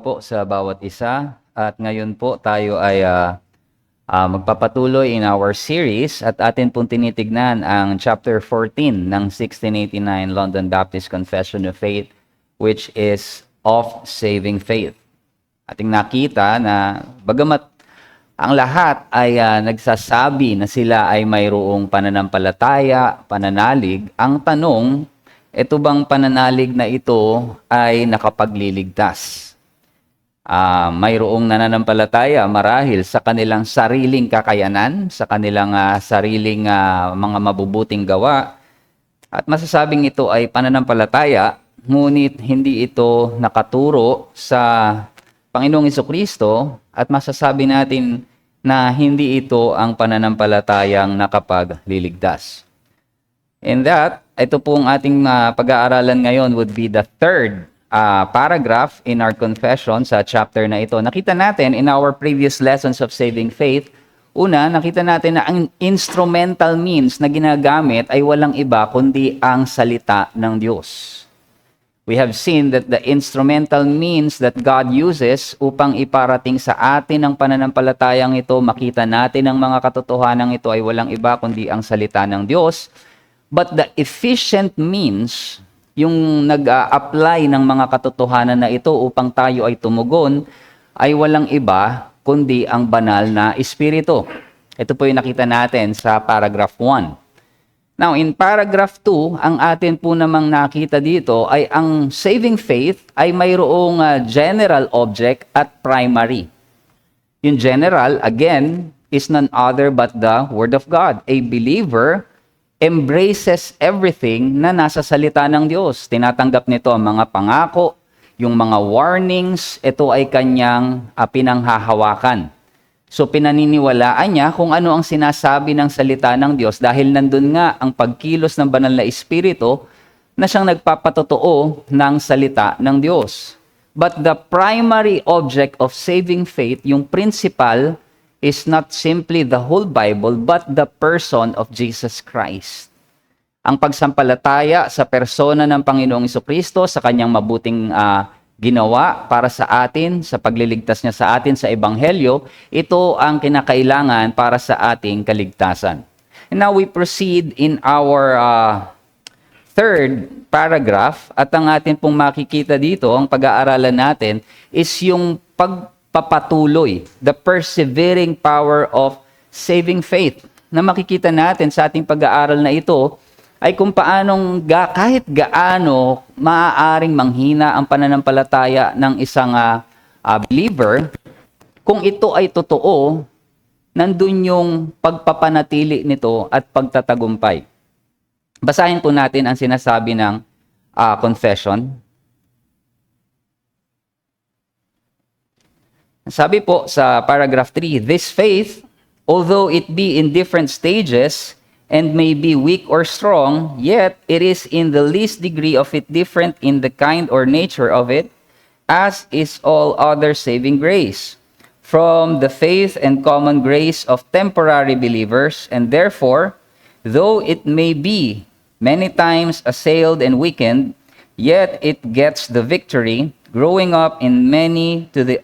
po sa bawat isa. At ngayon po tayo ay magpapatuloy in our series at atin pong tinitignan ang chapter 14 ng 1689 London Baptist Confession of Faith, which is of saving faith. Ating nakita na bagamat ang lahat ay nagsasabi na sila ay mayroong pananampalataya, pananalig, ang tanong, ito bang pananalig na ito ay nakapagliligtas? Mayroong nananampalataya marahil sa kanilang sariling kakayanan, sa kanilang sariling mga mabubuting gawa, at masasabing ito ay pananampalataya, ngunit hindi ito nakaturo sa Panginoong Jesucristo, at masasabi natin na hindi ito ang pananampalatayang nakapagliligtas. And that, ito pong ating pag-aaralan ngayon would be the third paragraph in our confession sa chapter na ito. Nakita natin in our previous lessons of saving faith, una, nakita natin na ang instrumental means na ginagamit ay walang iba kundi ang salita ng Diyos. We have seen that the instrumental means that God uses upang iparating sa atin ang pananampalatayang ito, makita natin ang mga katotohanan ito ay walang iba kundi ang salita ng Diyos. But the efficient means, yung nag-a-apply ng mga katotohanan na ito upang tayo ay tumugon, ay walang iba kundi ang banal na Espiritu. Ito po yung nakita natin sa paragraph 1. Now, in paragraph 2, ang atin po namang nakita dito ay ang saving faith ay mayroong general object at primary. Yung general, again, is none other but the Word of God. A believer embraces everything na nasa salita ng Diyos. Tinatanggap nito ang mga pangako, yung mga warnings, ito ay kanyang pinanghahawakan. So pinaniniwalaan niya kung ano ang sinasabi ng salita ng Diyos dahil nandun nga ang pagkilos ng banal na Espiritu na siyang nagpapatotoo ng salita ng Diyos. But the primary object of saving faith, yung principal, is not simply the whole Bible, but the person of Jesus Christ. Ang pagsampalataya sa persona ng Panginoong Jesucristo, sa kanyang mabuting ginawa para sa atin, sa pagliligtas niya sa atin sa Ebanghelyo, ito ang kinakailangan para sa ating kaligtasan. And now we proceed in our third paragraph, at ang atin pong makikita dito, ang pag-aaralan natin, is yung pagpapatuloy, the persevering power of saving faith. Na makikita natin sa ating pag-aaral na ito ay kung paanong kahit gaano maaaring manghina ang pananampalataya ng isang believer, kung ito ay totoo, nandun yung pagpapanatili nito at pagtatagumpay. Basahin po natin ang sinasabi ng confession. Sabi po sa paragraph 3, this faith, although it be in different stages and may be weak or strong, yet it is in the least degree of it different in the kind or nature of it, as is all other saving grace, from the faith and common grace of temporary believers, and therefore, though it may be many times assailed and weakened, yet it gets the victory, growing up in many to the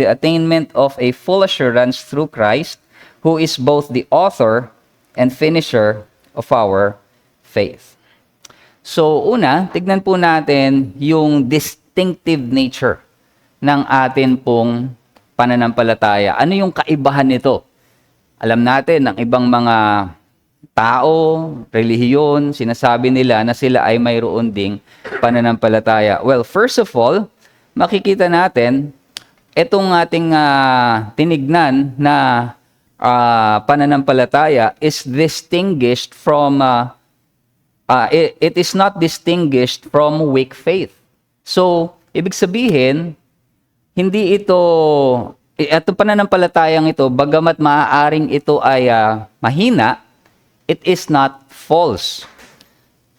attainment of a full assurance through Christ, who is both the author and finisher of our faith. So, una, tignan po natin yung distinctive nature ng atin pong pananampalataya. Ano yung kaibahan nito? Alam natin, ang ibang mga tao, relihiyon, sinasabi nila na sila ay mayroon ding pananampalataya. Well, first of all, makikita natin itong ating tinignan na pananampalataya is distinguished from it is not distinguished from weak faith. So, ibig sabihin, hindi ito pananampalatayang ito, bagamat maaaring ito ay mahina, it is not false.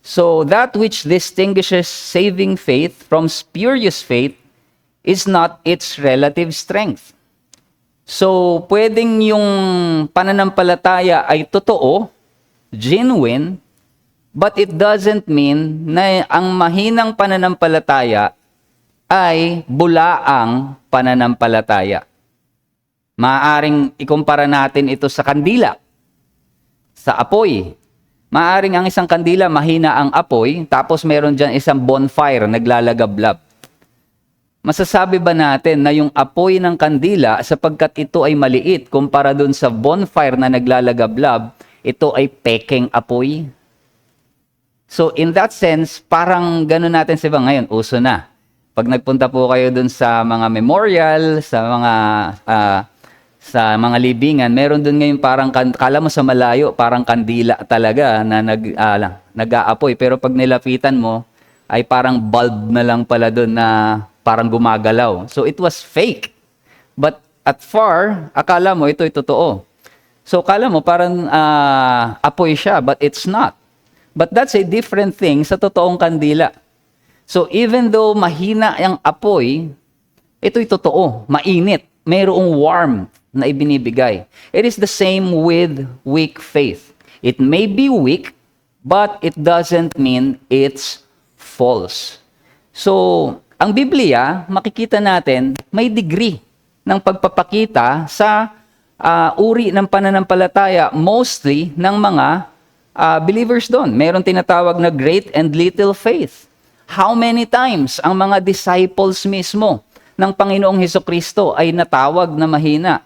So, that which distinguishes saving faith from spurious faith is not its relative strength. So, pwedeng yung pananampalataya ay totoo, genuine, but it doesn't mean na ang mahinang pananampalataya ay bulaang pananampalataya. Maaaring ikumpara natin ito sa kandila, sa apoy. Maaaring ang isang kandila, mahina ang apoy, tapos meron dyan isang bonfire, naglalagablab. Masasabi ba natin na yung apoy ng kandila, sapagkat ito ay maliit, kumpara dun sa bonfire na naglalagablab, ito ay pekeng apoy? So in that sense, parang gano'n natin siya ngayon, uso na. Pag nagpunta po kayo dun sa mga memorial, sa mga libingan, meron dun ngayon parang, kala mo sa malayo, parang kandila talaga na nag-aapoy. Pero pag nilapitan mo, ay parang bulb na lang pala dun na parang gumagalaw. So it was fake. But at far, akala mo ito ay totoo. So akala mo parang apoy siya, but it's not. But that's a different thing sa totoong kandila. So even though mahina ang apoy, ito'y totoo, mainit, mayroong warmth na ibinibigay. It is the same with weak faith. It may be weak, but it doesn't mean it's false. So, ang Biblia, makikita natin, may degree ng pagpapakita sa uri ng pananampalataya, mostly ng mga believers doon. Meron tinatawag na great and little faith. How many times ang mga disciples mismo ng Panginoong Hesukristo ay natawag na mahina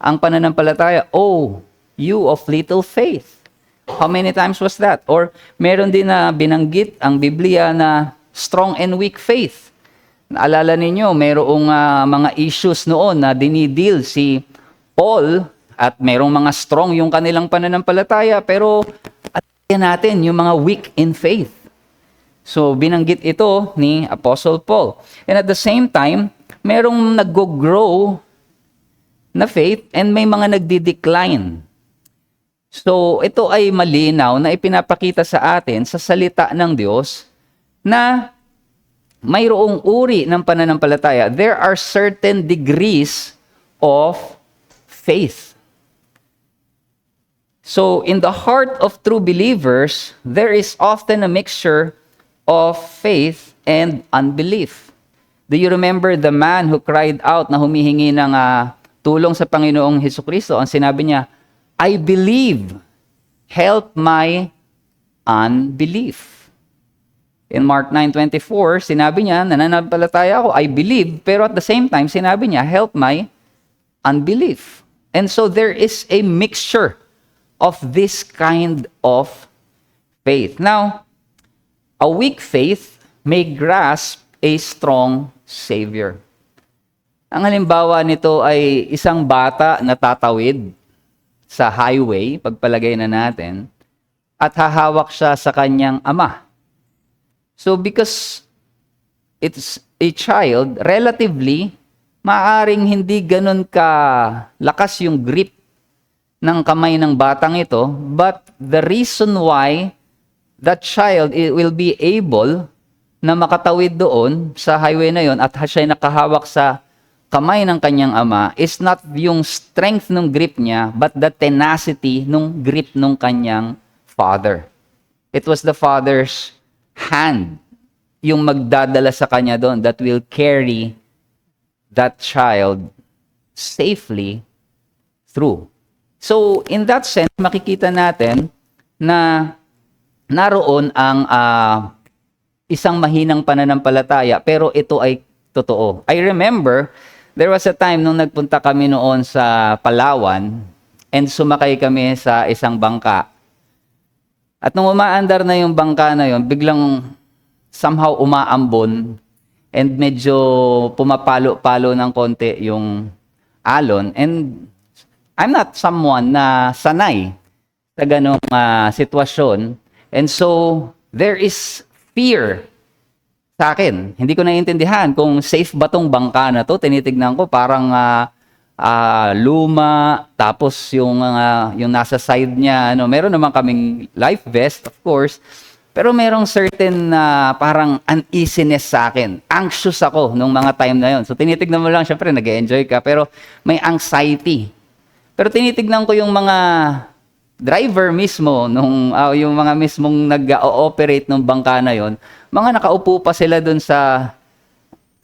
ang pananampalataya? Oh, you of little faith. How many times was that? Or meron din na binanggit ang Biblia na strong and weak faith. Naalala ninyo, mayroong mga issues noon na dinidil si Paul at mayroong mga strong yung kanilang pananampalataya, pero atin natin yung mga weak in faith. So binanggit ito ni Apostle Paul. And at the same time, merong nag-grow na faith and may mga nagdi-decline. So ito ay malinaw na ipinapakita sa atin sa salita ng Diyos na mayroong uri ng pananampalataya. There are certain degrees of faith. So, in the heart of true believers, there is often a mixture of faith and unbelief. Do you remember the man who cried out na humihingi ng tulong sa Panginoong Hesukristo? Ang sinabi niya, I believe, help my unbelief. In Mark 9:24, sinabi niya, nananampalataya ako, I believe, pero at the same time, sinabi niya, help my unbelief. And so there is a mixture of this kind of faith. Now, a weak faith may grasp a strong Savior. Ang halimbawa nito ay isang bata na tatawid sa highway, pagpalagay na natin, at hahawak siya sa kanyang ama. So because it's a child, relatively, maaring hindi ganun ka lakas yung grip ng kamay ng batang ito, but the reason why that child will be able na makatawid doon sa highway na yon at siya nakahawak sa kamay ng kanyang ama is not yung strength ng grip niya, but the tenacity ng grip ng kanyang father. It was the father's hand yung magdadala sa kanya doon that will carry that child safely through. So, in that sense, makikita natin na naroon ang isang mahinang pananampalataya, pero ito ay totoo. I remember, there was a time nung nagpunta kami noon sa Palawan and sumakay kami sa isang bangka. At nung umaandar na yung bangka na yun, biglang somehow umaambon and medyo pumapalo-palo ng konti yung alon. And I'm not someone na sanay sa ganong sitwasyon. And so, there is fear sa akin. Hindi ko naiintindihan kung safe ba tong bangka na to. Tinitignan ko parang luma, tapos yung nasa side niya, meron naman kaming life vest, of course. Pero merong certain parang uneasiness sa akin. Anxious ako nung mga time na yon. So tinitignan mo lang, syempre nag-enjoy ka, pero may anxiety. Pero tinitignan ko yung mga driver mismo, yung mga mismong nag-ooperate ng bangka na yon, mga nakaupo pa sila dun sa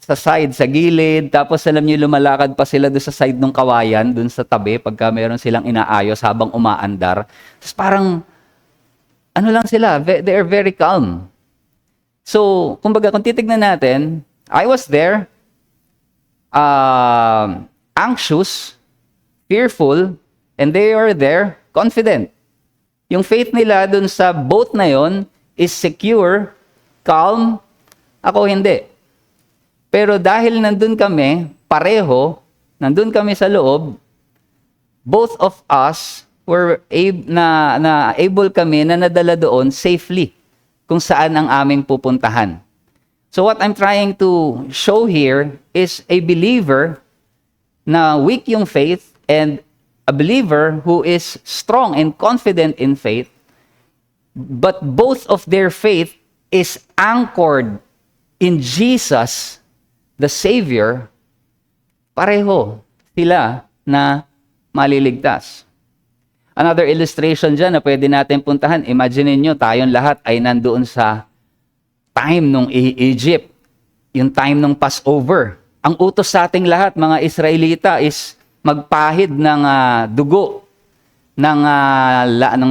sa side, sa gilid, tapos alam niyo lumalakad pa sila doon sa side ng kawayan, doon sa tabi, pagka meron silang inaayos habang umaandar. Tapos parang, ano lang sila, they are very calm. So, kumbaga, kung titignan natin, I was there, anxious, fearful, and they are there, confident. Yung faith nila dun sa boat na yon is secure, calm, ako hindi. Pero dahil nandun kami, pareho, nandun kami sa loob, both of us were able kami na nadala doon safely kung saan ang aming pupuntahan. So what I'm trying to show here is a believer na weak yung faith and a believer who is strong and confident in faith, but both of their faith is anchored in Jesus, the Savior. Pareho sila na maliligtas. Another illustration dyan na pwede natin puntahan, imagine niyo tayong lahat ay nandoon sa time nung Egypt, yung time nung Passover. Ang utos sa ating lahat, mga Israelita, is magpahid ng dugo ng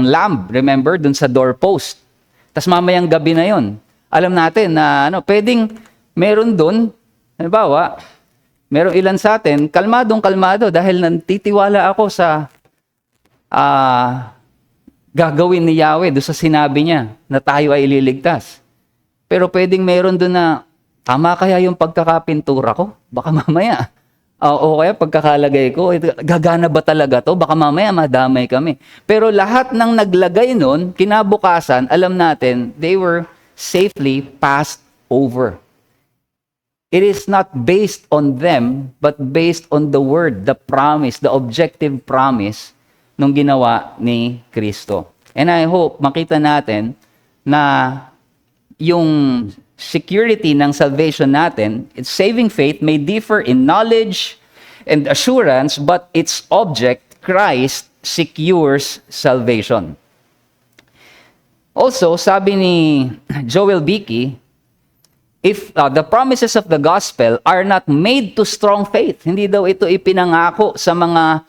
lamb, remember, dun sa doorpost. Tapos mamayang gabi na yon, alam natin na pwedeng meron dun, halimbawa, meron ilan sa atin, kalmadong-kalmado dahil nantitiwala ako sa gagawin ni Yahweh doon sa sinabi niya na tayo ay ililigtas. Pero pwedeng meron doon na, tama kaya yung pagkakapintura ko? Baka mamaya. O kaya pagkakalagay ko, gagana ba talaga to? Baka mamaya madamay kami. Pero lahat ng naglagay nun, kinabukasan, alam natin, they were safely passed over. It is not based on them, but based on the word, the promise, the objective promise nung ginawa ni Kristo. And I hope makita natin na yung security ng salvation natin, its saving faith may differ in knowledge and assurance, but its object, Christ, secures salvation. Also, sabi ni Joel Beakey, if the promises of the gospel are not made to strong faith, hindi daw ito ipinangako sa mga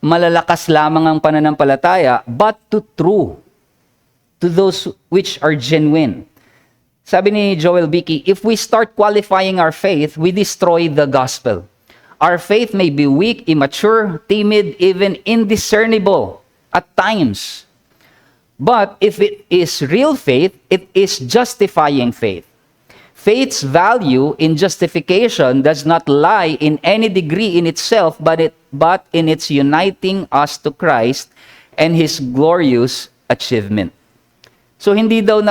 malalakas lamang ang pananampalataya, but to true, to those which are genuine. Sabi ni Joel Beakey, if we start qualifying our faith, we destroy the gospel. Our faith may be weak, immature, timid, even indiscernible at times. But if it is real faith, it is justifying faith. Faith's value in justification does not lie in any degree in itself, but in its uniting us to Christ and His glorious achievement. So hindi daw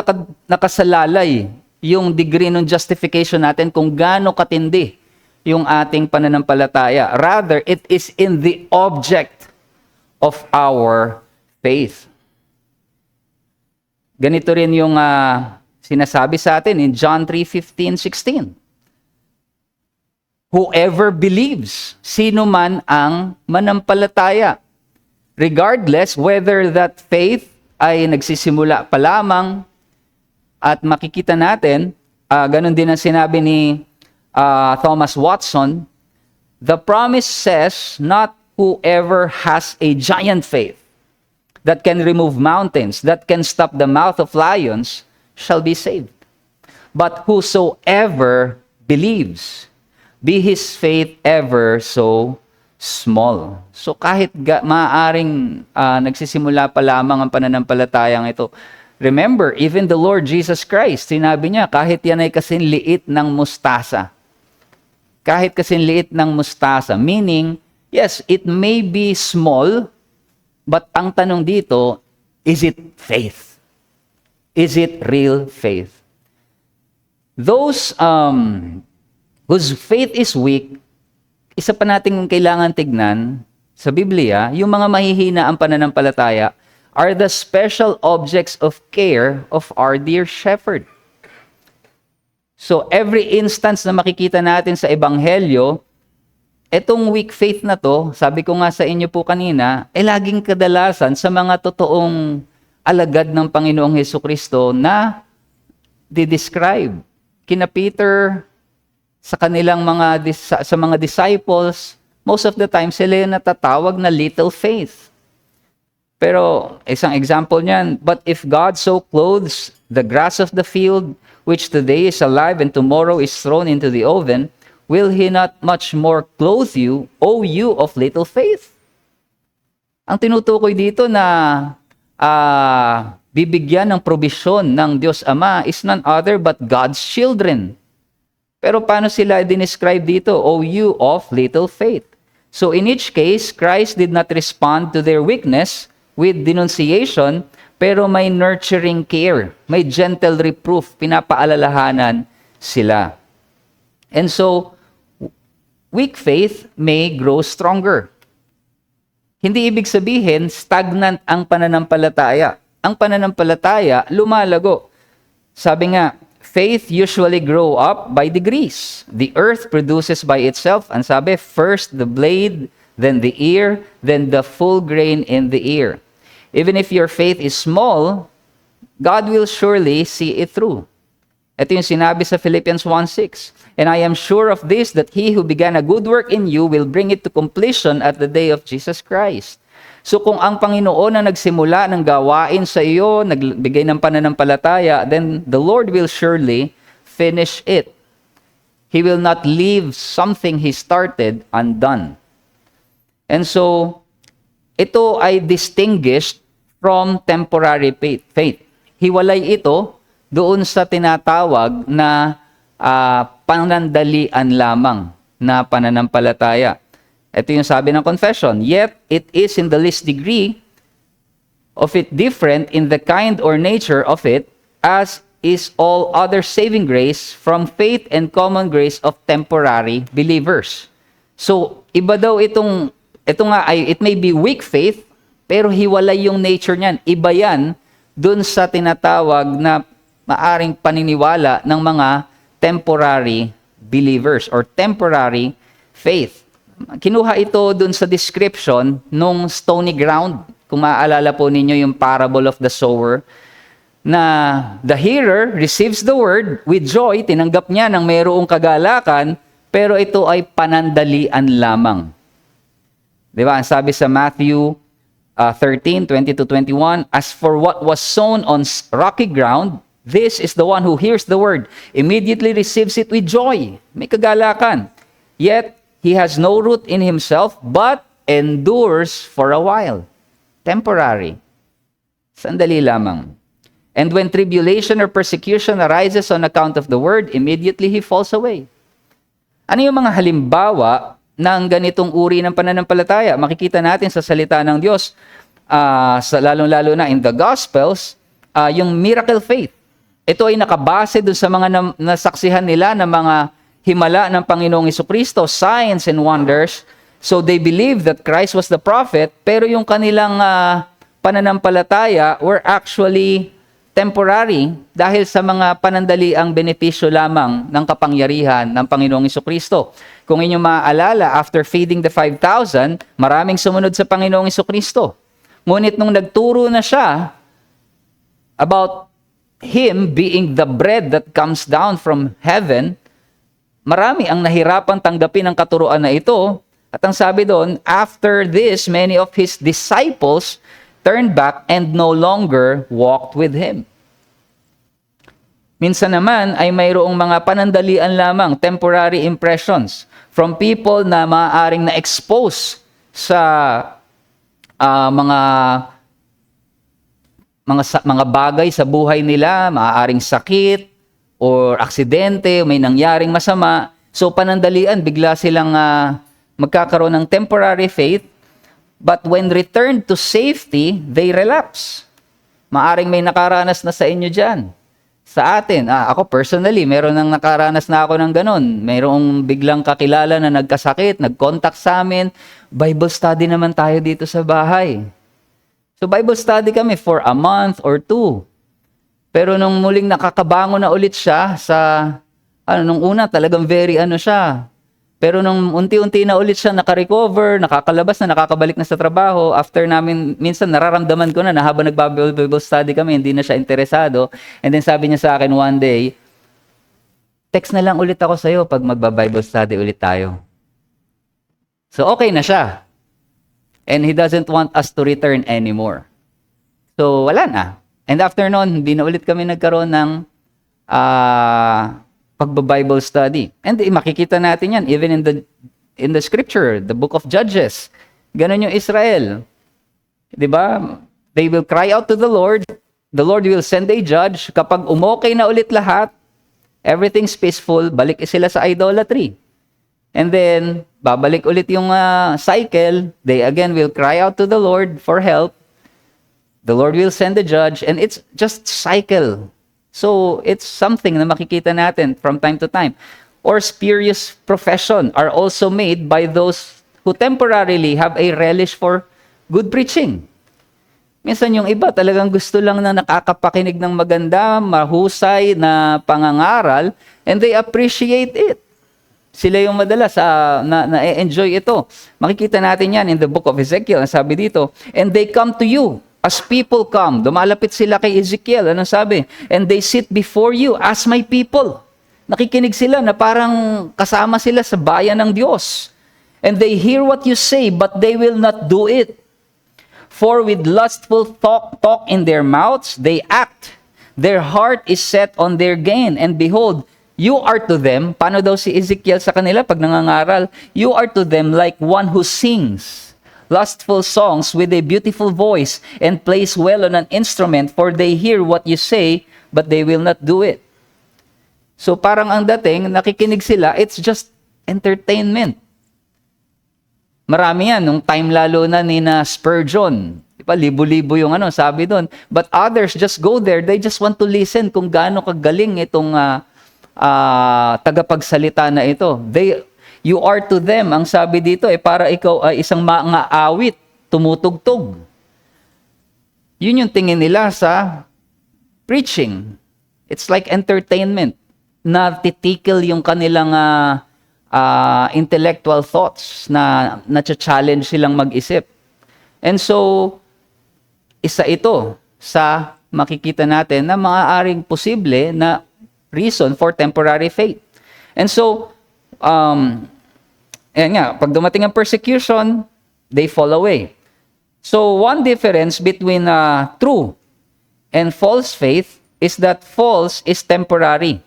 nakasalalay yung degree ng justification natin kung gaano katindi yung ating pananampalataya. Rather, it is in the object of our faith. Ganito rin yung sinasabi sa atin in John 3:15-16. Whoever believes, sino man ang manampalataya, regardless whether that faith ay nagsisimula pa lamang, at makikita natin, ganun din ang sinabi ni Thomas Watson, the promise says not whoever has a giant faith that can remove mountains, that can stop the mouth of lions, shall be saved. But whosoever believes, be his faith ever so small. So kahit maaaring nagsisimula pa lamang ang pananampalatayang ito, remember, even the Lord Jesus Christ, sinabi niya, kahit yan ay kasinliit ng mustasa. Kahit kasinliit ng mustasa. Meaning, yes, it may be small, but ang tanong dito, is it faith? Is it real faith? Those whose faith is weak, isa pa nating kailangan tignan sa Biblia, yung mga mahihina ang pananampalataya are the special objects of care of our dear shepherd. So every instance na makikita natin sa Ebanghelyo, etong weak faith na to, sabi ko nga sa inyo po kanina, ay laging kadalasan sa mga totoong alagad ng Panginoong Hesukristo na di-describe. Kina Peter, sa kanilang sa mga disciples, most of the time sila yung natatawag na little faith. Pero isang example niyan, but if God so clothes the grass of the field, which today is alive and tomorrow is thrown into the oven, will He not much more clothe you, O you of little faith? Ang tinutukoy dito na bibigyan ng probisyon ng Diyos Ama is none other but God's children. Pero paano sila dinescribe dito? O you of little faith. So in each case, Christ did not respond to their weakness with denunciation, pero may nurturing care, may gentle reproof, pinapaalalahanan sila. And so, weak faith may grow stronger. Hindi ibig sabihin, stagnant ang pananampalataya. Ang pananampalataya, lumalago. Sabi nga, faith usually grow up by degrees. The earth produces by itself, ang sabi, first the blade, then the ear, then the full grain in the ear. Even if your faith is small, God will surely see it through. Ito yung sinabi sa Philippians 1:6. And I am sure of this, that He who began a good work in you will bring it to completion at the day of Jesus Christ. So kung ang Panginoon ang nagsimula ng gawain sa iyo, nagbigay ng pananampalataya, then the Lord will surely finish it. He will not leave something He started undone. And so, ito ay distinguished from temporary faith. Hiwalay ito doon sa tinatawag na panandalian lamang na pananampalataya. Ito yung sabi ng confession, yet it is in the least degree of it different in the kind or nature of it, as is all other saving grace from faith and common grace of temporary believers. So, iba daw ito nga ay, it may be weak faith, pero hiwalay yung nature niyan. Iba yan dun sa tinatawag na maaring paniniwala ng mga temporary believers or temporary faith. Kinuha ito dun sa description nung stony ground. Kung maaalala po ninyo yung parable of the sower, na the hearer receives the word with joy, tinanggap niya ng mayroong kagalakan, pero ito ay panandalian lamang. Diba? Ang sabi sa Matthew 13:20-21, as for what was sown on rocky ground, this is the one who hears the word, immediately receives it with joy. May kagalakan. Yet, he has no root in himself, but endures for a while. Temporary. Sandali lamang. And when tribulation or persecution arises on account of the word, immediately he falls away. Ano yung mga halimbawa ng ganitong uri ng pananampalataya? Makikita natin sa salita ng Diyos, lalong-lalo na in the Gospels, yung miracle faith. Ito ay nakabase dun sa mga nasaksihan nila ng mga himala ng Panginoong Jesucristo, signs and wonders. So they believed that Christ was the prophet, pero yung kanilang pananampalataya were actually temporary dahil sa mga panandaliang benepisyo lamang ng kapangyarihan ng Panginoong Jesucristo. Kung inyong maaalala, after feeding the 5,000, maraming sumunod sa Panginoong Jesucristo. Ngunit nung nagturo na siya about Him being the bread that comes down from heaven, marami ang nahirapan tanggapin ang katuruan na ito. At ang sabi doon, after this, many of His disciples turned back and no longer walked with Him. Minsan naman ay mayroong mga panandalian lamang, temporary impressions from people na maaaring na-expose sa mga bagay sa buhay nila, maaaring sakit or aksidente, may nangyaring masama. So panandalian, bigla silang magkakaroon ng temporary faith. But when returned to safety, they relapse. Maaring may nakaranas na sa inyo dyan. Sa atin, ako personally, meron nang nakaranas na ako ng ganun. Mayroong biglang kakilala na nagkasakit, nag-contact sa amin. Bible study naman tayo dito sa bahay. So Bible study kami for a month or two. Pero nung muling nakakabangon na ulit siya nung una talagang very siya. Pero nung unti-unti na ulit siya nakarecover, nakakalabas na, nakakabalik na sa trabaho, after namin, minsan nararamdaman ko na habang nag-Bible study kami, hindi na siya interesado. And then sabi niya sa akin one day, text na lang ulit ako sa'yo pag magba-Bible study ulit tayo. So, okay na siya. And he doesn't want us to return anymore. So, wala na. And after nun, hindi na ulit kami nagkaroon ng pagba-Bible study. And makikita natin yan, even in the scripture, the book of Judges. Ganon yung Israel. Diba? They will cry out to the Lord will send a judge. Kapag umokay na ulit lahat, everything's peaceful, balik sila sa idolatry. And then, babalik ulit yung cycle. They again will cry out to the Lord for help. The Lord will send a judge, and it's just cycle. So, it's something na makikita natin from time to time. Or spurious profession are also made by those who temporarily have a relish for good preaching. Minsan yung iba talagang gusto lang na nakakapakinig ng maganda, mahusay na pangangaral, and they appreciate it. Sila yung madalas na-enjoy ito. Makikita natin yan in the book of Ezekiel. Ang sabi dito, and they come to you as people come. Dumalapit sila kay Ezekiel. Anong sabi? And they sit before you as my people. Nakikinig sila na parang kasama sila sa bayan ng Diyos. And they hear what you say, but they will not do it. For with lustful talk in their mouths, they act. Their heart is set on their gain. And behold, you are to them, paano daw si Ezekiel sa kanila pag nangangaral? You are to them like one who sings lustful songs with a beautiful voice and plays well on an instrument, for they hear what you say, but they will not do it. So parang ang dating, nakikinig sila, it's just entertainment. Marami yan, nung time lalo na ni Spurgeon. Diba, libo-libo yung sabi doon. But others just go there, they just want to listen kung gaano kagaling itong tagapagsalita na ito. You are to them, ang sabi dito, para ikaw ay isang mga awit, tumutugtog. Yun yung tingin nila sa preaching. It's like entertainment. Natitikil yung kanilang intellectual thoughts na na-challenge silang mag-isip. And so, isa ito sa makikita natin na maaaring posible na reason for temporary faith. And so, pag dumating ang persecution, they fall away. So, one difference between true and false faith is that false is temporary.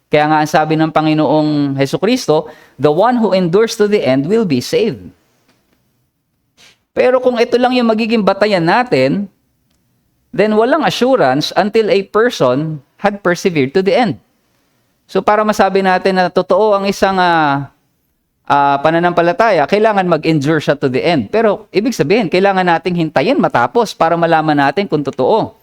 Kaya nga ang sabi ng Panginoong Hesukristo, the one who endures to the end will be saved. Pero kung ito lang yung magiging batayan natin, then walang assurance until a person had persevered to the end. So para masabi natin na totoo ang isang pananampalataya, kailangan mag-endure siya to the end. Pero ibig sabihin, kailangan nating hintayin matapos para malaman natin kung totoo.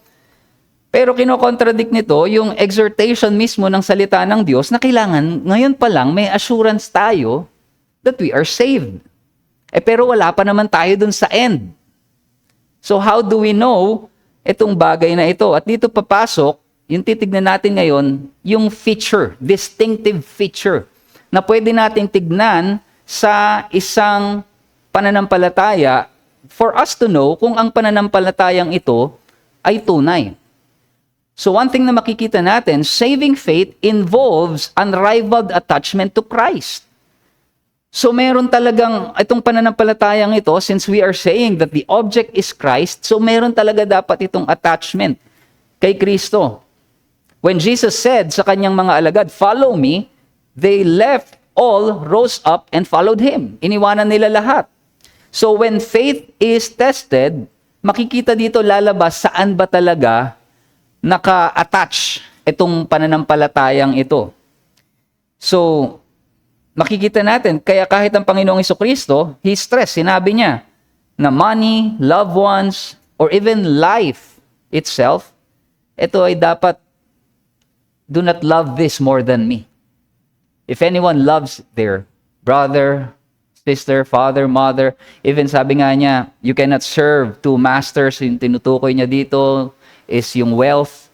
Pero kinokontradict nito yung exhortation mismo ng salita ng Diyos na kailangan ngayon pa lang may assurance tayo that we are saved. Pero wala pa naman tayo dun sa end. So how do we know itong bagay na ito? At dito papasok, yung titignan natin ngayon, yung feature, distinctive feature, na pwede nating tignan sa isang pananampalataya for us to know kung ang pananampalatayang ito ay tunay. So one thing na makikita natin, saving faith involves unrivaled attachment to Christ. So meron talagang, itong pananampalatayang ito, since we are saying that the object is Christ, so meron talaga dapat itong attachment kay Kristo. When Jesus said sa kanyang mga alagad, "Follow me," they left all, rose up, and followed Him. Iniwanan nila lahat. So when faith is tested, makikita dito lalabas saan ba talaga naka-attach itong pananampalatayang ito. So, makikita natin, kaya kahit ang Panginoong Hesukristo, He stressed, sinabi niya, na money, loved ones, or even life itself, ito ay dapat, do not love this more than me. If anyone loves their brother, sister, father, mother, even sabi nga niya, you cannot serve two masters, yung tinutukoy niya dito, is yung wealth.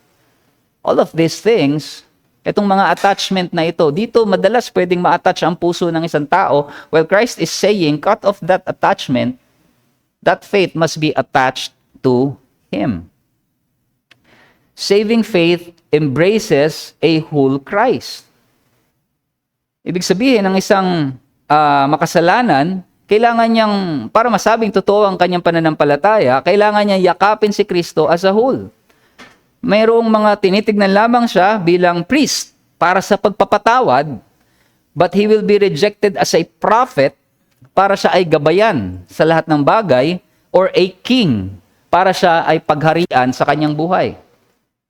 All of these things, itong mga attachment na ito, dito madalas pwedeng ma-attach ang puso ng isang tao. Well, Christ is saying, cut off that attachment, that faith must be attached to Him. Saving faith embraces a whole Christ. Ibig sabihin, ng isang makasalanan, kailangan niyang, para masabing totoo ang kanyang pananampalataya, kailangan niyang yakapin si Kristo as a whole. Mayroong mga tinitignan lamang siya bilang priest para sa pagpapatawad, but he will be rejected as a prophet para siya ay gabayan sa lahat ng bagay, or a king para siya ay pagharian sa kanyang buhay.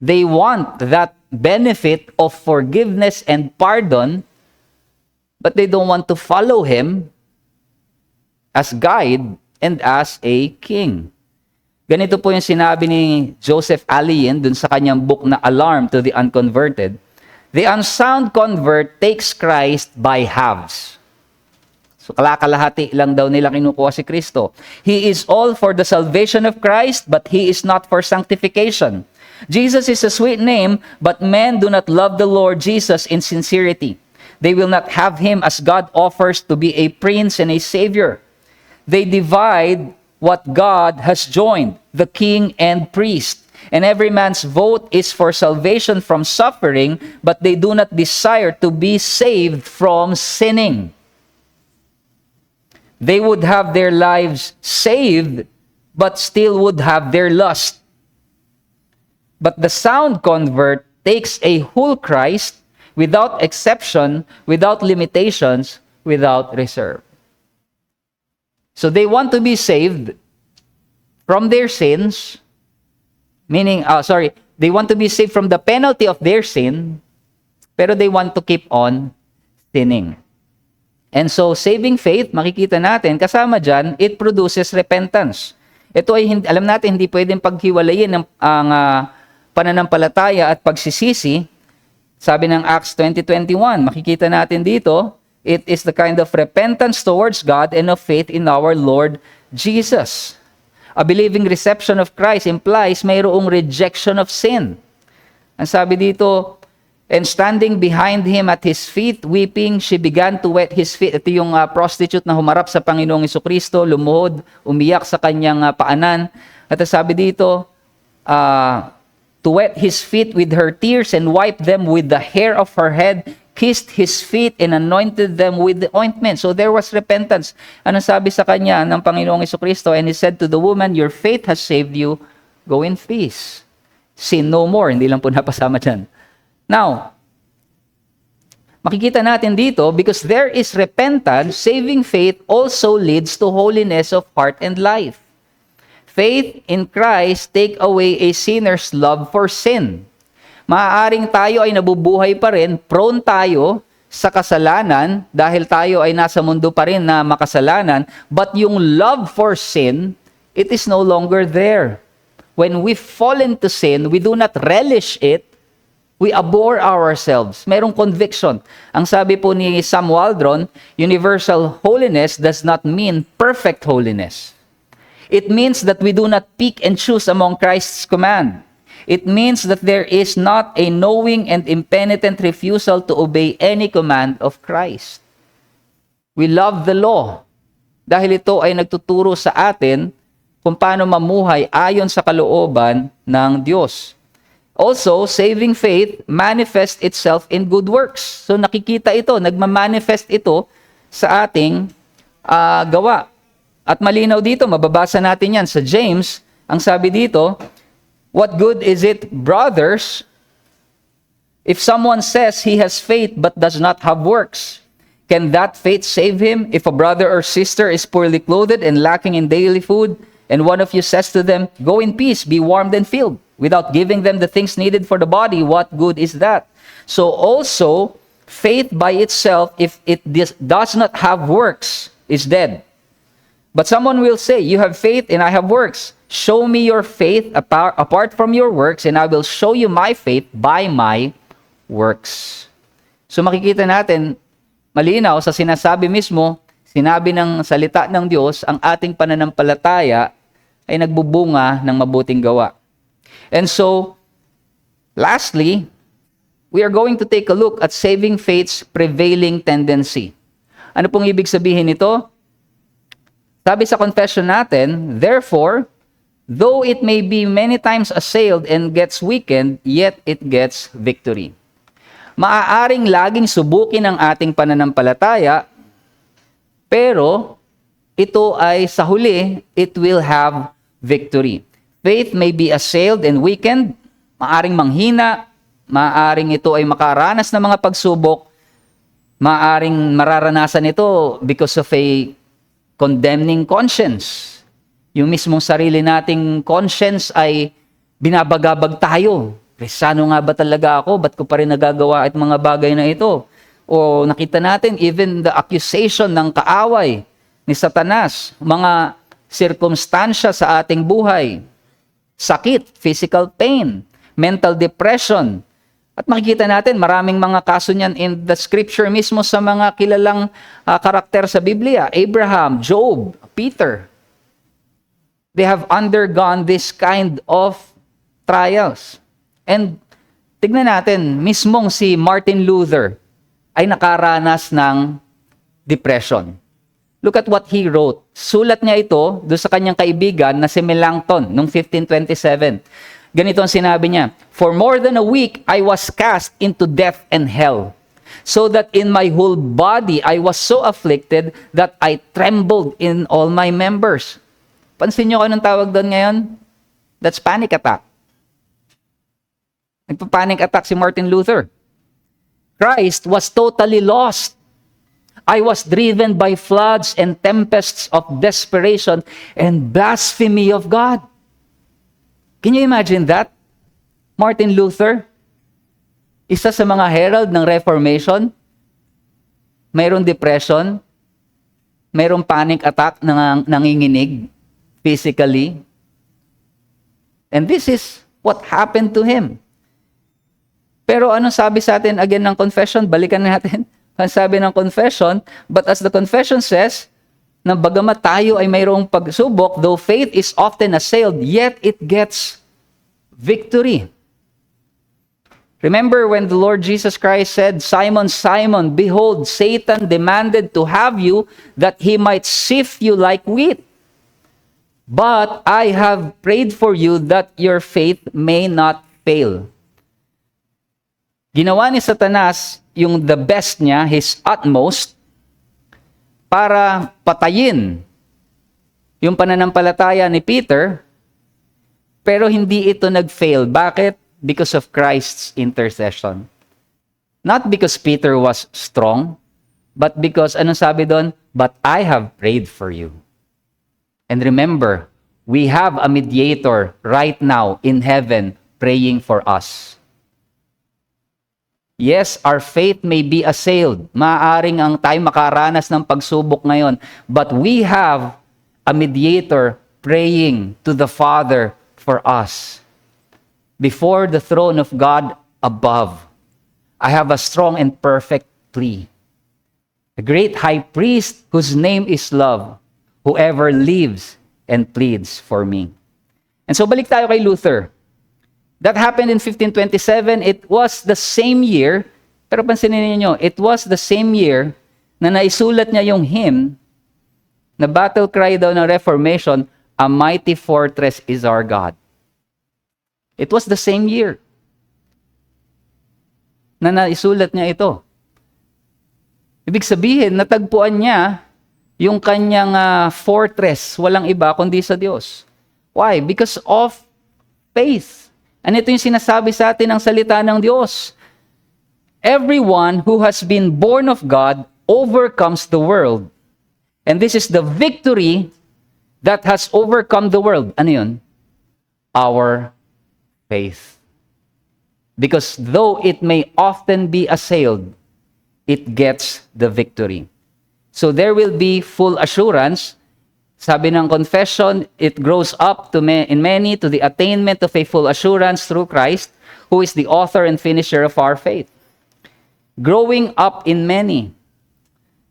They want that benefit of forgiveness and pardon, but they don't want to follow him as guide and as a king. Ganito po yung sinabi ni Joseph Allein dun sa kanyang book na Alarm to the Unconverted. The unsound convert takes Christ by halves. So kalahati lang daw nila kinukuha si Kristo. He is all for the salvation of Christ, but he is not for sanctification. Jesus is a sweet name, but men do not love the Lord Jesus in sincerity. They will not have him as God offers to be a prince and a savior. They divide what God has joined, the king and priest. And every man's vote is for salvation from suffering, but they do not desire to be saved from sinning. They would have their lives saved, but still would have their lust. But the sound convert takes a whole Christ, without exception, without limitations, without reserve. So they want to be saved from their sins, they want to be saved from the penalty of their sin, pero they want to keep on sinning. And so, saving faith, makikita natin, kasama dyan, it produces repentance. Ito ay, alam natin, hindi pwedeng paghiwalayin ang pananampalataya at pagsisisi. Sabi ng Acts 20:21, makikita natin dito, it is the kind of repentance towards God and of faith in our Lord Jesus. A believing reception of Christ implies mayroong rejection of sin. Ang sabi dito, and standing behind him at his feet, weeping, she began to wet his feet. Ito yung prostitute na humarap sa Panginoong Jesucristo, lumuhod, umiyak sa kanyang paanan. At sabi dito, to wet his feet with her tears and wipe them with the hair of her head, kissed his feet and anointed them with the ointment. So there was repentance. Ano sabi sa kanya ng Panginoong Jesucristo? And he said to the woman, your faith has saved you. Go in peace. Sin no more. Hindi lang po napasama dyan. Now, makikita natin dito, because there is repentance, saving faith also leads to holiness of heart and life. Faith in Christ take away a sinner's love for sin. Maaaring tayo ay nabubuhay pa rin, prone tayo sa kasalanan dahil tayo ay nasa mundo pa rin na makasalanan, but yung love for sin, it is no longer there. When we fall into sin, we do not relish it, we abhor ourselves. Merong conviction. Ang sabi po ni Sam Waldron, universal holiness does not mean perfect holiness. It means that we do not pick and choose among Christ's command. It means that there is not a knowing and impenitent refusal to obey any command of Christ. We love the law dahil ito ay nagtuturo sa atin kung paano mamuhay ayon sa kalooban ng Diyos. Also, saving faith manifests itself in good works. So nakikita ito, nagmamanifest ito sa ating gawa. At malinaw dito, mababasa natin yan sa James. Ang sabi dito, what good is it, brothers, if someone says he has faith but does not have works? Can that faith save him? If a brother or sister is poorly clothed and lacking in daily food, and one of you says to them, go in peace, be warmed and filled, without giving them the things needed for the body, what good is that? So also, faith by itself, if it does not have works, is dead. But someone will say, you have faith and I have works. Show me your faith apart from your works, and I will show you my faith by my works. So makikita natin, malinaw sa sinasabi mismo, sinabi ng salita ng Diyos, ang ating pananampalataya ay nagbubunga ng mabuting gawa. And so, lastly, we are going to take a look at saving faith's prevailing tendency. Ano pong ibig sabihin nito? Sabi sa confession natin, therefore, though it may be many times assailed and gets weakened, yet it gets victory. Maaaring laging subukin ang ating pananampalataya, pero ito ay sa huli, it will have victory. Faith may be assailed and weakened, maaaring manghina, maaaring ito ay makaranas ng mga pagsubok, maaaring mararanasan ito because of a condemning conscience. Yung mismong sarili nating conscience ay binabagabag tayo. Sano nga ba talaga ako? Ba't ko pa rin nagagawa at mga bagay na ito? O nakita natin, even the accusation ng kaaway ni Satanas, mga sirkumstansya sa ating buhay, sakit, physical pain, mental depression. At makikita natin, maraming mga kaso niyan in the scripture mismo sa mga kilalang karakter sa Biblia. Abraham, Job, Peter. They have undergone this kind of trials. And tignan natin, mismong si Martin Luther ay nakaranas ng depression. Look at what he wrote. Sulat niya ito doon sa kanyang kaibigan na si Melanchthon noong 1527. Ganito ang sinabi niya, "For more than a week, I was cast into death and hell, so that in my whole body I was so afflicted that I trembled in all my members." Pansin niyo kung anong tawag doon ngayon? That's panic attack. Nagpa-panic attack si Martin Luther. Christ was totally lost. I was driven by floods and tempests of desperation and blasphemy of God. Can you imagine that? Martin Luther, isa sa mga herald ng Reformation, mayroong depression, mayroong panic attack, nanginginig physically. And this is what happened to him. Pero anong sabi sa atin again ng confession? Balikan natin. Ang sabi ng confession, but as the confession says, na bagamat tayo ay mayroong pagsubok, though faith is often assailed, yet it gets victory. Remember when the Lord Jesus Christ said, "Simon, Simon, behold, Satan demanded to have you that he might sift you like wheat. But I have prayed for you that your faith may not fail." Ginawa ni Satanas yung the best niya, his utmost, para patayin yung pananampalataya ni Peter, pero hindi ito nag-fail. Bakit? Because of Christ's intercession. Not because Peter was strong, but because, anong sabi doon? "But I have prayed for you." And remember, we have a mediator right now in heaven praying for us. Yes, our faith may be assailed. Maaring ang tayo makaranas ng pagsubok ngayon. But we have a mediator praying to the Father for us. Before the throne of God above, I have a strong and perfect plea. A great high priest whose name is love, whoever lives and pleads for me. And so balik tayo kay Luther. That happened in 1527. It was the same year, pero pansinin niyo, it was the same year na naisulat niya yung hymn na battle cry daw ng Reformation, "A mighty fortress is our God." It was the same year na naisulat niya ito. Ibig sabihin, natagpuan niya yung kanyang fortress, walang iba kundi sa Diyos. Why? Because of faith. And ito yung sinasabi sa atin ng salita ng Diyos. Everyone who has been born of God overcomes the world. And this is the victory that has overcome the world. Ano yun? Our faith. Because though it may often be assailed, it gets the victory. So there will be full assurance. Sabi ng confession, it grows up in many to the attainment of a full assurance through Christ, who is the author and finisher of our faith. Growing up in many.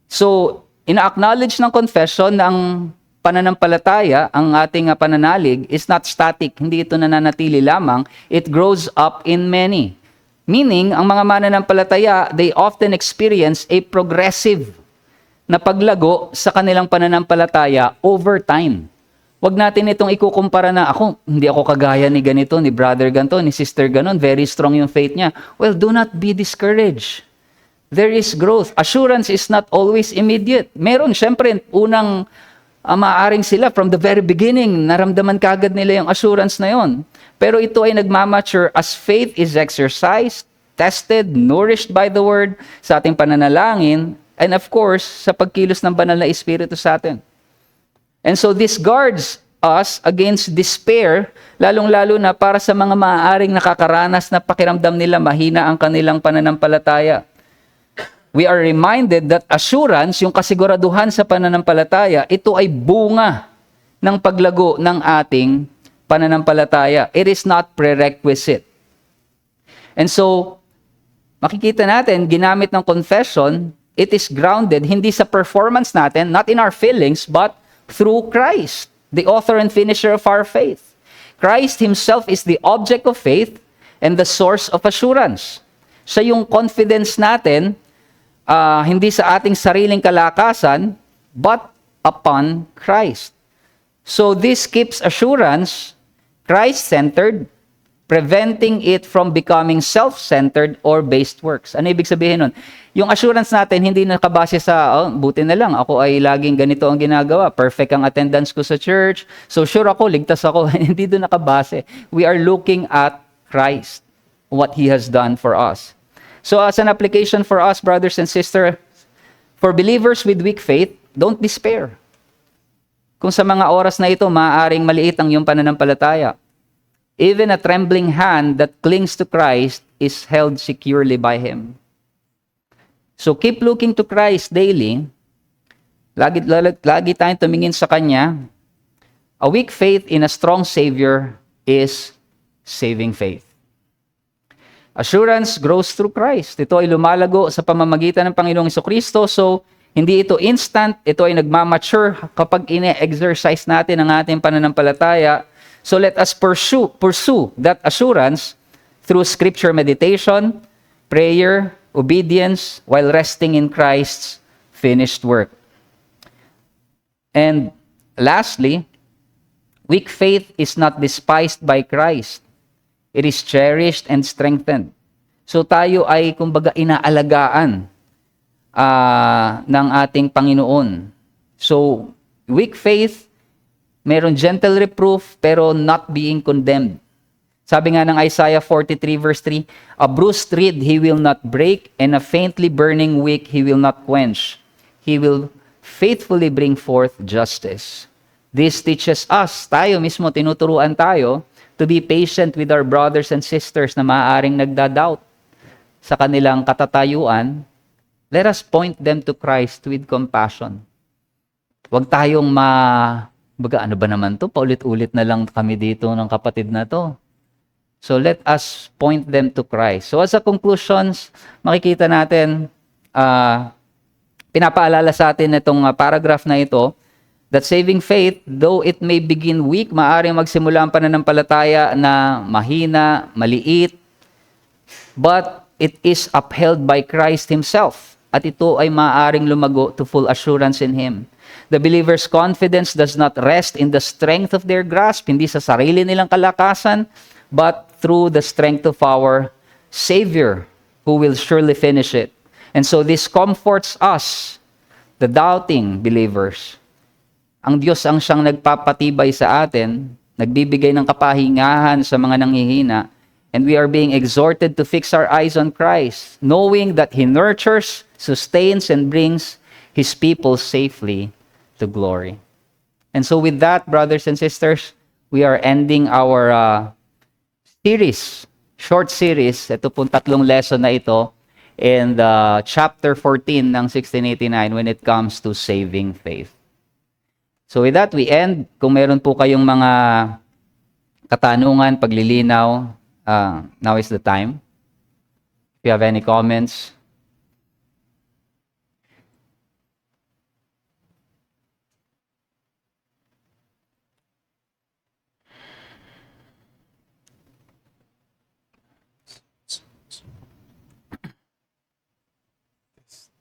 So, ina-acknowledge ng confession na ang pananampalataya, ang ating pananalig, is not static. Hindi ito nananatili lamang. It grows up in many. Meaning, ang mga mananampalataya, they often experience a progressive na paglago sa kanilang pananampalataya over time. Wag natin itong ikukumpara na hindi ako kagaya ni ganito, ni brother ganito, ni sister ganon, very strong yung faith niya. Well, do not be discouraged. There is growth. Assurance is not always immediate. Meron, syempre, unang maaaring sila from the very beginning, naramdaman kagad nila yung assurance na yon. Pero ito ay nagmamature as faith is exercised, tested, nourished by the word, sa ating pananalangin, and of course, sa pagkilos ng banal na Espiritu sa atin. And so this guards us against despair, lalong-lalo na para sa mga maaaring nakakaranas na pakiramdam nila mahina ang kanilang pananampalataya. We are reminded that assurance, yung kasiguraduhan sa pananampalataya, ito ay bunga ng paglago ng ating pananampalataya. It is not prerequisite. And so, makikita natin, ginamit ng confession, it is grounded hindi sa performance natin, not in our feelings, but through Christ, the author and finisher of our faith. Christ Himself is the object of faith and the source of assurance. Siya yung confidence natin, hindi sa ating sariling kalakasan, but upon Christ. So this keeps assurance Christ-centered, preventing it from becoming self-centered or based works. Ano ibig sabihin nun? Yung assurance natin, hindi nakabase sa, buti na lang, ako ay laging ganito ang ginagawa. Perfect ang attendance ko sa church. So sure ako, ligtas ako. Hindi doon nakabase. We are looking at Christ, what He has done for us. So as an application for us, brothers and sisters, for believers with weak faith, don't despair. Kung sa mga oras na ito, maaaring maliit ang iyong pananampalataya. Even a trembling hand that clings to Christ is held securely by Him. So keep looking to Christ daily. Lagi tayong tumingin sa Kanya. A weak faith in a strong Savior is saving faith. Assurance grows through Christ. Ito ay lumalago sa pamamagitan ng Panginoong Jesucristo. So, hindi ito instant. Ito ay nagmamature kapag ine-exercise natin ang ating pananampalataya. So let us pursue that assurance through scripture meditation, prayer, obedience, while resting in Christ's finished work. And lastly, weak faith is not despised by Christ. It is cherished and strengthened. So tayo ay kumbaga inaalagaan ng ating Panginoon. So weak faith, meron gentle reproof, pero not being condemned. Sabi nga ng Isaiah 43 verse 3, a bruised reed He will not break, and a faintly burning wick He will not quench. He will faithfully bring forth justice. This teaches us, tayo mismo, tinuturuan tayo, to be patient with our brothers and sisters na maaaring nagda-doubt sa kanilang katatayuan. Let us point them to Christ with compassion. Huwag tayong ano ba naman to? Paulit-ulit na lang kami dito ng kapatid na to. So let us point them to Christ. So as a conclusions, makikita natin, pinapaalala sa atin itong paragraph na ito, that saving faith, though it may begin weak, maaaring magsimula ang pananampalataya na mahina, maliit, but it is upheld by Christ Himself. At ito ay maaaring lumago to full assurance in Him. The believer's confidence does not rest in the strength of their grasp, hindi sa sarili nilang kalakasan, but through the strength of our Savior, who will surely finish it. And so this comforts us, the doubting believers. Ang Diyos ang siyang nagpapatibay sa atin, nagbibigay ng kapahingahan sa mga nanghihina, and we are being exhorted to fix our eyes on Christ, knowing that He nurtures, sustains, and brings His people safely to glory. And so with that, brothers and sisters, we are ending our short series, ito pong 3 lesson na ito, in chapter 14 ng 1689 when it comes to saving faith. So with that, we end. Kung meron po kayong mga katanungan, paglilinaw, now is the time. If you have any comments.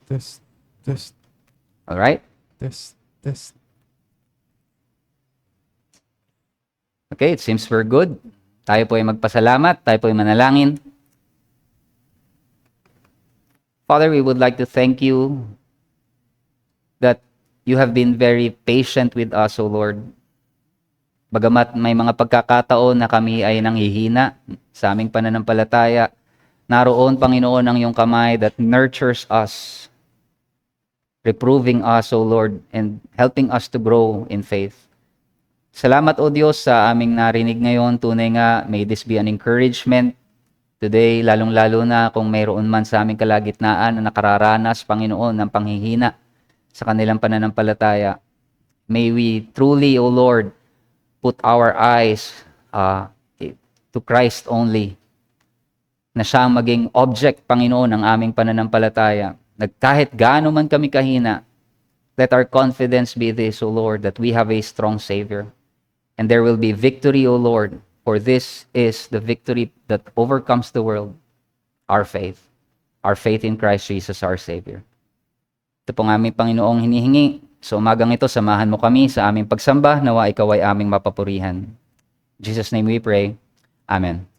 Test. All right? Test. Okay, it seems we're good. Tayo po ay magpasalamat, tayo po ay manalangin. Father, we would like to thank you that you have been very patient with us, O Lord. Bagamat may mga pagkakataon na kami ay nanghihina sa aming pananampalataya, naroon, Panginoon, ang iyong kamay that nurtures us, reproving us, O Lord, and helping us to grow in faith. Salamat, O Diyos, sa aming narinig ngayon. Tunay nga, may this be an encouragement today, lalong-lalo na kung mayroon man sa aming kalagitnaan na nakararanas, Panginoon, ng panghihina sa kanilang pananampalataya. May we truly, O Lord, put our eyes to Christ only, na siya maging object, Panginoon, ng aming pananampalataya. Kahit gaano man kami kahina, let our confidence be this, O Lord, that we have a strong Savior. And there will be victory, O Lord, for this is the victory that overcomes the world, our faith in Christ Jesus, our Savior. Ito pong aming Panginoong hinihingi. Sa umagang ito, samahan mo kami sa aming pagsamba, nawa ikaw ay aming mapapurihan. In Jesus' name we pray. Amen.